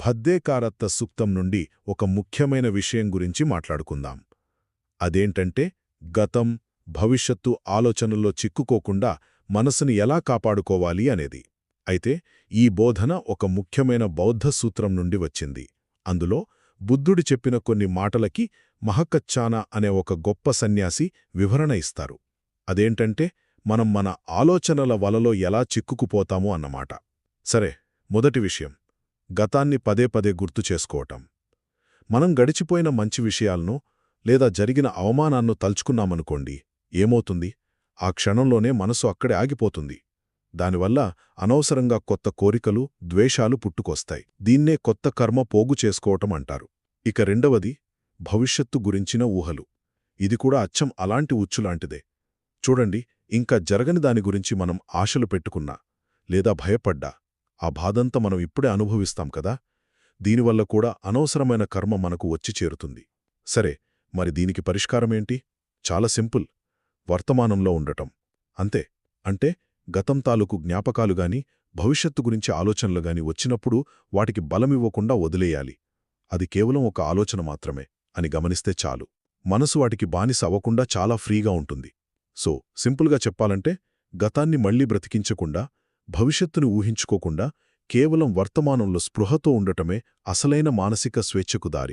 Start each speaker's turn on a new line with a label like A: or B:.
A: భద్దేకారత్త సూక్తం నుండి ఒక ముఖ్యమైన విషయం గురించి మాట్లాడుకుందాం. అదేంటంటే గతం, భవిష్యత్తు ఆలోచనల్లో చిక్కుకోకుండా మనసుని ఎలా కాపాడుకోవాలి అనేది. అయితే ఈ బోధన ఒక ముఖ్యమైన బౌద్ధ సూత్రం నుండి వచ్చింది. అందులో బుద్ధుడు చెప్పిన కొన్ని మాటలకి మహకచ్చాన అనే ఒక గొప్ప సన్యాసి వివరణ ఇస్తారు. అదేంటంటే మనం మన ఆలోచనల వలలో ఎలా చిక్కుకుపోతామో అన్నమాట. సరే, మొదటి విషయం గతాన్ని పదే పదే గుర్తు చేసుకోవటం. మనం గడిచిపోయిన మంచి విషయాలను లేదా జరిగిన అవమానాన్ని తలుచుకున్నామనుకోండి, ఏమవుతుంది? ఆ క్షణంలోనే మనసు అక్కడే ఆగిపోతుంది. దానివల్ల అనవసరంగా కొత్త కోరికలు, ద్వేషాలు పుట్టుకొస్తాయి. దీన్నే కొత్త కర్మ పోగు చేసుకోవటం అంటారు. ఇక రెండవది భవిష్యత్తు గురించిన ఊహలు. ఇది కూడా అచ్చం అలాంటి ఉచ్చులాంటిదే. చూడండి, ఇంకా జరగని దాని గురించి మనం ఆశలు పెట్టుకున్నా లేదా భయపడ్డా ఆ బాధంతా మనం ఇప్పుడే అనుభవిస్తాం కదా. దీనివల్ల కూడా అనవసరమైన కర్మ మనకు వచ్చి చేరుతుంది. సరే, మరి దీనికి పరిష్కారమేంటి? చాలా సింపుల్. వర్తమానంలో ఉండటం అంతే. అంటే గతం తాలూకు జ్ఞాపకాలుగాని, భవిష్యత్తు గురించి ఆలోచనలుగాని వచ్చినప్పుడు వాటికి బలమివ్వకుండా వదిలేయాలి. అది కేవలం ఒక ఆలోచన మాత్రమే అని గమనిస్తే చాలు. మనసు వాటికి బానిస అవ్వకుండా చాలా ఫ్రీగా ఉంటుంది. సో, సింపుల్గా చెప్పాలంటే గతాన్ని మళ్లీ బ్రతికించకుండా, భవిష్యత్తును ఊహించుకోకుండా కేవలం వర్తమానంలో స్పృహతో ఉండటమే అసలైన మానసిక స్వేచ్ఛకు దారి.